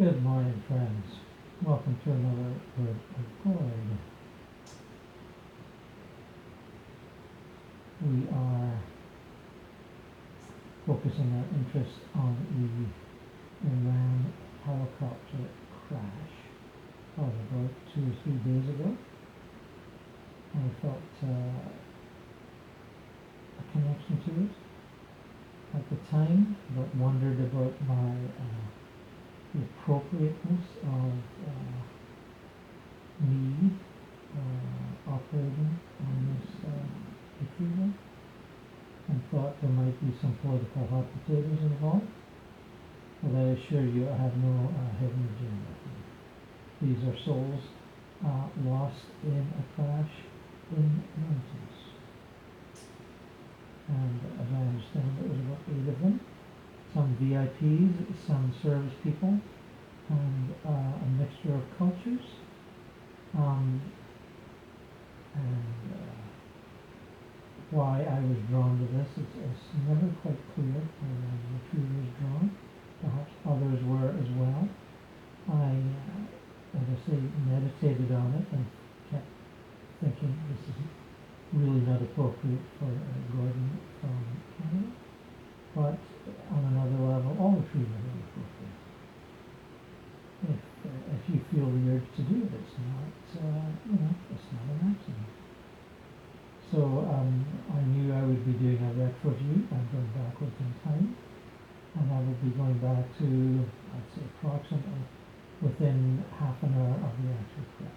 Good morning, friends. Welcome to another Word of God. We are focusing our interest on the Iran helicopter crash of about 2 or 3 days ago. I felt a connection to it at the time, but wondered about the appropriateness of me operating on this retrieval, and thought there might be some political hot potatoes involved, but I assure you I have no hidden agenda. These are souls lost in a crash in the mountains, and as I understand it was about 8 of them, some VIPs, some service people, and a mixture of cultures, and why I was drawn to this is never quite clear when the tree was drawn. Perhaps others were as well. I, as I say, meditated on it and kept thinking this is really not appropriate for Gordon from Canada, but on another level, all the trees are really appropriate. If you feel the urge to do it, it's not, it's not an accident. So I knew I would be doing a retro view. I'm going backwards in time, and I will be going back to, I'd say, approximately within half an hour of the actual crash.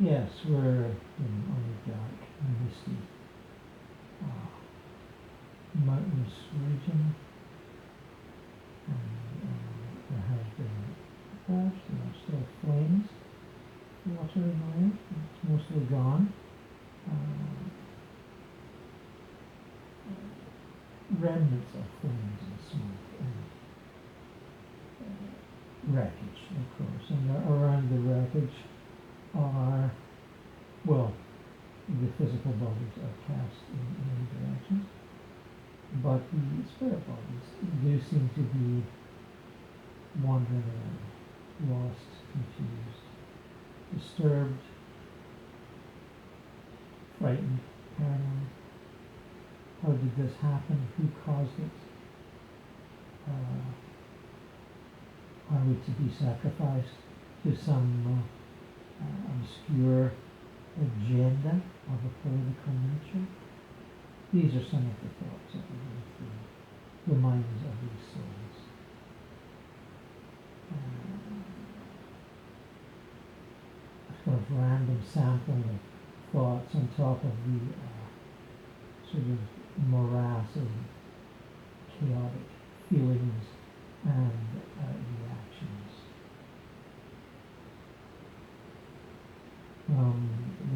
Yes, we're on the dark and misty mountainous region, and there has been a crash. There are still flames, water in the air. It's mostly gone. Remnants of flames and smoke and wreckage, of course, and around the wreckage are, well, the physical bodies are cast in many directions, but the spirit bodies do seem to be wandering around, lost, confused, disturbed, frightened, paranoid. How did this happen? Who caused it? Are we to be sacrificed to some obscure agenda of a political nature? These are some of the thoughts that we go through the minds of these souls. A sort of random sampling of thoughts on top of the sort of morass of chaotic feelings and reactions.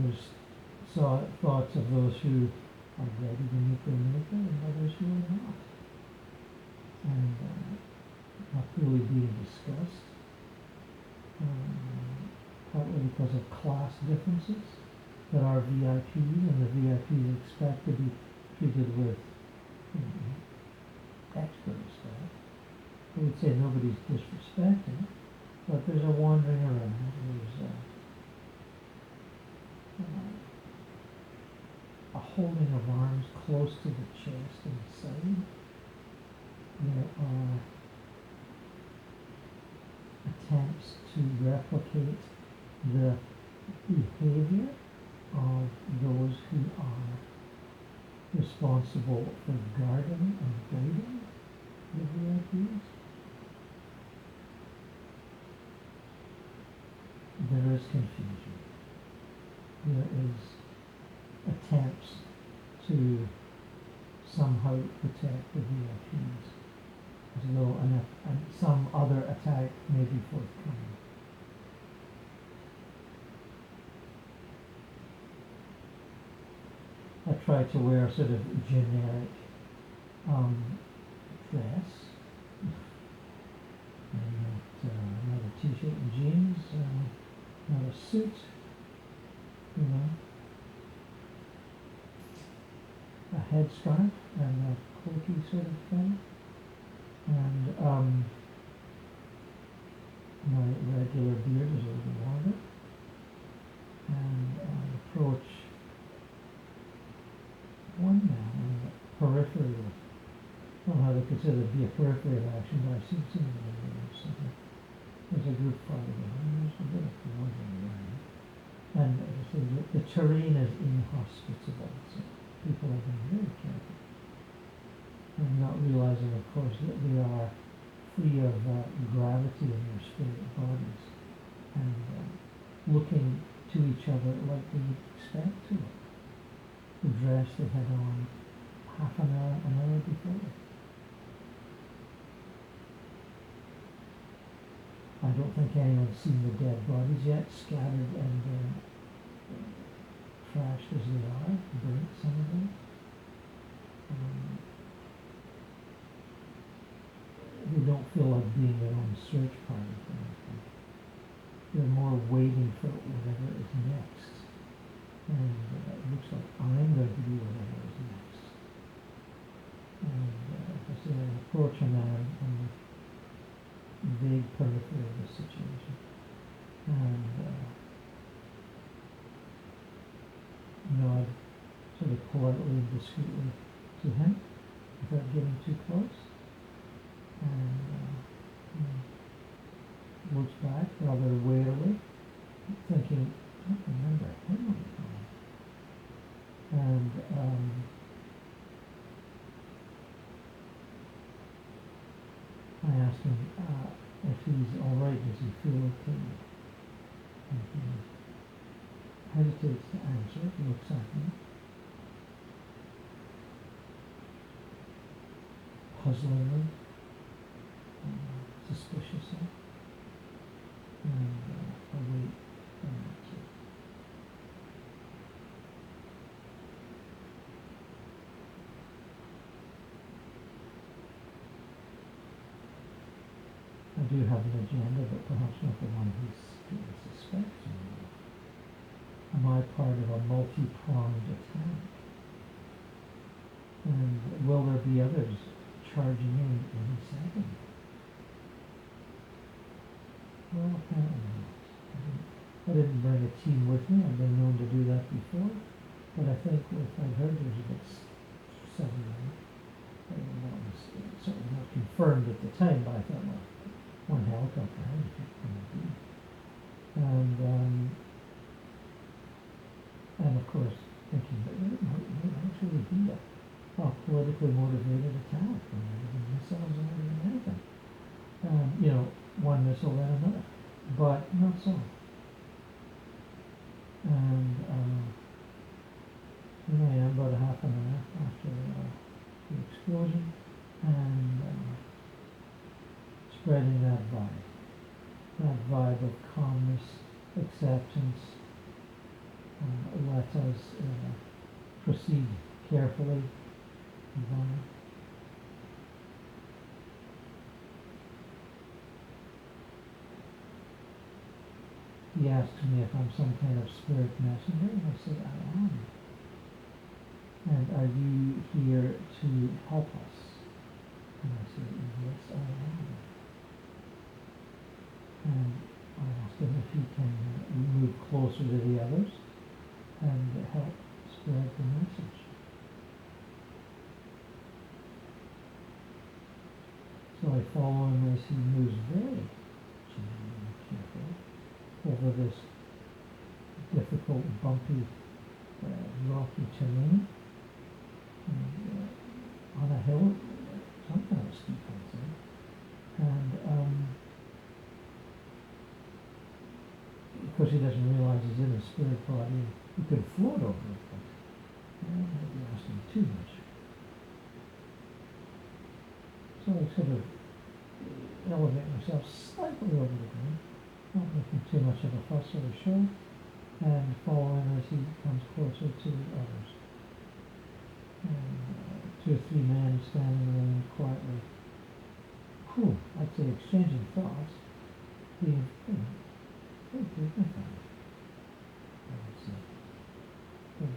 There's thoughts of those who are ready to meet their maker and others who are not, and not really being discussed, partly because of class differences. That are VIPs, and the VIPs expect to be treated with expert respect. I would say nobody's disrespecting, but there's a wandering around. There's a holding of arms close to the chest and the side. There are attempts to replicate the behavior of those who are responsible for guarding and guiding the VIPs. There is confusion. There is attempts to somehow protect the VIPs, as though some other attack may be forthcoming. try to wear sort of generic dress. Not a t-shirt and jeans, not a suit, you know, a headscarf and a cloaky sort of thing, and my regular beard is a little longer, and I approach one man on the periphery of, I don't know how they consider it to be a periphery of action, but I've seen some of them. There's a group farther behind, there's a bit of wandering around. And as I say, the terrain is inhospitable, so people are being very careful. And not realizing, of course, that they are free of gravity in their spirit bodies, and looking to each other like they would expect to look. The dress they had on half an hour before. I don't think anyone's seen the dead bodies yet, scattered and trashed as they are, burnt, some of them. They don't feel like being their own search party for anything. They're more waiting for whatever is next. And it looks like I'm going to do whatever is next. And if I say I approach a man on the vague periphery of the situation, and nod sort of politely and discreetly to him without getting too close, and looks back rather warily, thinking, I don't remember him on the phone. And I asked him if he's all right, does he feel okay? And he hesitates to answer, looks at me, puzzlingly, suspiciously, and I wait for an answer. I do have an agenda, but perhaps not the one he suspects me of. Am I part of a multi-pronged attack? And will there be others charging in any second? Well, apparently not. I didn't bring a team with me. I've been known to do that before. But I think if I'd heard there's about 7 men, that was certainly not confirmed at the time, but I thought, well, one helicopter, how many people can it be? And of course, thinking that it might actually be a politically motivated attack, or maybe missiles or anything. You know, one missile then another, but not so. And here I am about a half an hour after the explosion, and spreading that vibe of calmness, acceptance. Let us proceed carefully. He asked me if I'm some kind of spirit messenger, and I said I am. And are you here to help us? And I said, yes, I am. And I asked him if he can move closer to the others and help spread the message. So I follow him as he moves very gently and carefully over this difficult, bumpy, rocky terrain, and, on a hill, some kind of steep, I'd say. And of course he doesn't realize he's in a spirit body. He could float over it, but maybe asking too much. So I sort of elevate myself slightly over the ground, not making too much of a fuss or a show, and follow him as he comes closer to the others. 2 or 3 men standing around quietly, I'd say exchanging thoughts, being, very dignified, I would say.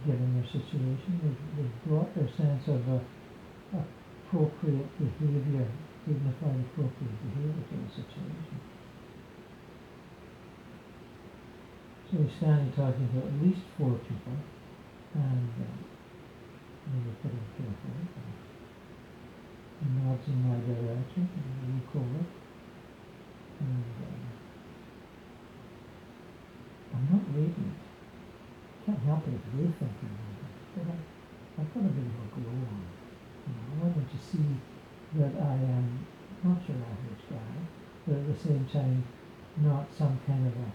Given their situation, they've brought their sense of appropriate behavior, dignified appropriate behavior to the situation. So he's standing talking to at least 4 people, and maybe put him carefully. He nods in my direction, and I look over, and I'm not radiant. Can't help it if they think I'm radiant, but I've got a bit of a glow on. I want them to see that I am not your average guy, but at the same time not some kind of a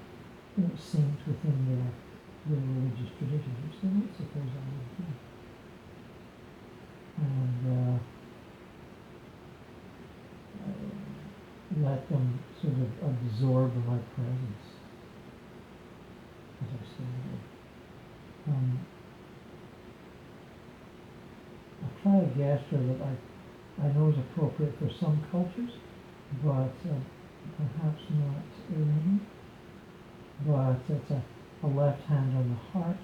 saint within their religious traditions, which they don't suppose I would be. And I let them sort of absorb my presence as I stand there. I try a gesture that I know is appropriate for some cultures, but perhaps not everyone. But it's a left hand on the heart,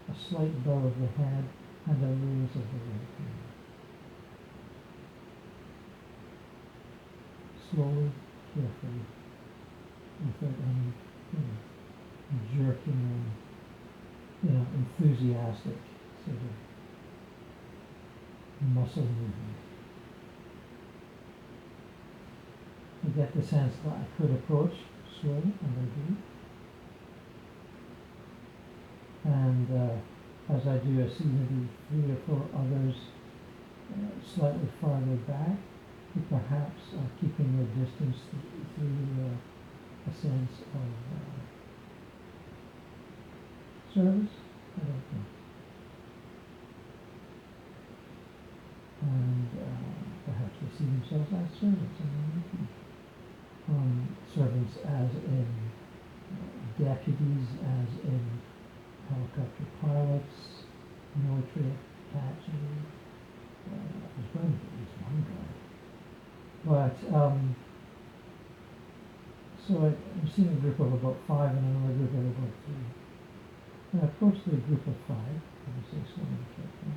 a slight bow of the head, and a raise of the right hand. Slowly, carefully, without any, jerking and, enthusiastic sort of muscle movement. I get the sense that I could approach slowly, and I do. And as I do, I see maybe 3 or 4 others slightly farther back, who perhaps are keeping their distance through a sense of service. I don't know. And perhaps they see themselves as servants, servants as in deputies, as in helicopter pilots, military attaching. There's going to be at least one guy. But, so I'm seeing a group of about 5 and another group of about 3. And I approach the group of 5, and I say slowly and carefully,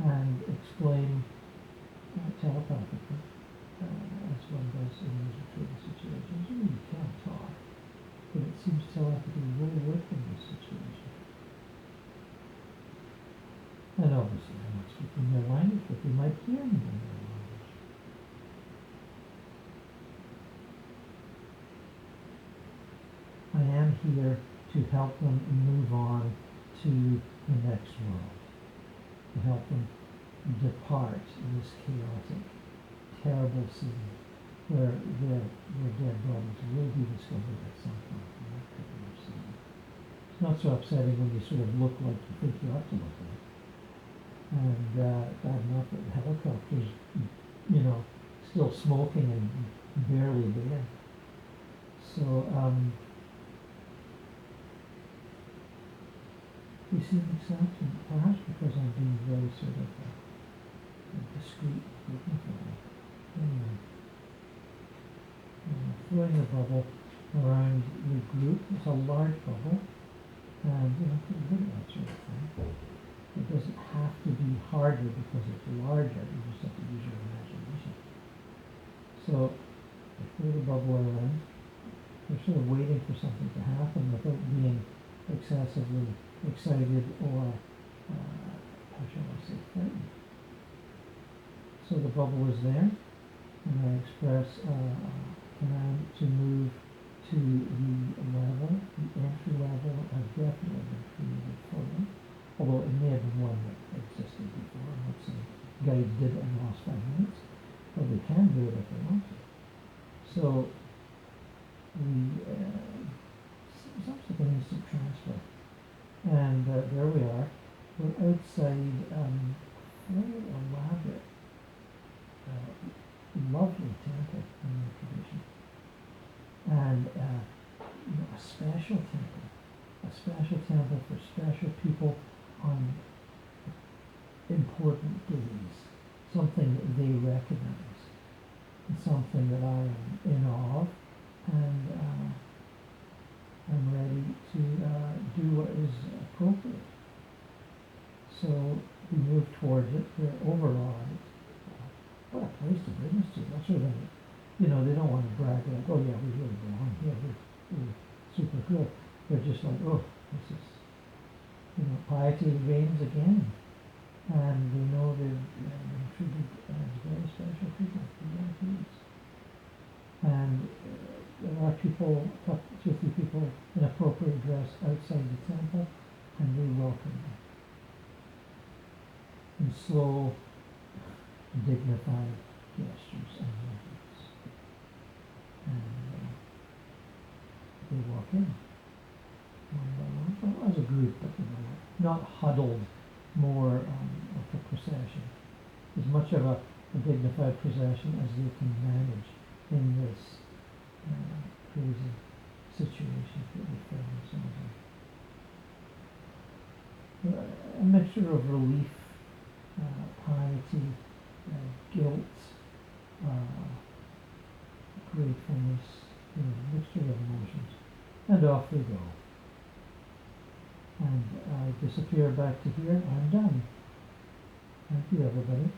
and explain telepathically, as one does in these retrieval situations. You really can't talk, but it seems telepathy will work in this situation. And obviously I'm not speaking their language, but they might hear me in their language. I am here to help them move on to the next world, to help them depart this chaotic, terrible scene where their dead bodies will be discovered at some point in that particular scene. It's not so upsetting when you sort of look like you think you ought to look like. And bad enough that the helicopter's, still smoking and barely there. So, you see the exception, perhaps because I'm being very sort of discreet, dignified. Anyway, throwing a bubble around the group. It's a large bubble, and pretty good at that sort of thing. It doesn't have to be harder because it's larger. You just have to use your imagination. So, I throw the bubble around. They're sort of waiting for something to happen without being excessively excited or, how shall I say, frightened. So the bubble is there, and I express a command to move to the level, the entry level. I've definitely been created for them, although it may have been one that existed before. I'm not saying guys did it in the last 5 minutes, but they can do it if they want to. So it's like an instant transfer. And there we are. We're outside very elaborate, lovely temple in the tradition. And a special temple for special people on important days. is appropriate. So we move towards it, they're overawed. What a place to witness to, that's sort of, they don't want to brag like, oh yeah, we really belong here, we're super good. They're just like, oh, this is, piety reigns again. And we know they've been treated as very special people, VIPs. And there are people, two or three people in appropriate dress outside the temple, and we welcome them. In slow, dignified gestures and movements. And they walk in, one by one, well, as a group, but not huddled, more like a procession. As much of a dignified procession as they can manage in this crazy situation that they find themselves in. A mixture of relief, piety, guilt, gratefulness, mixture of emotions. And off we go. And I disappear back to here. I'm done. Thank you, everybody.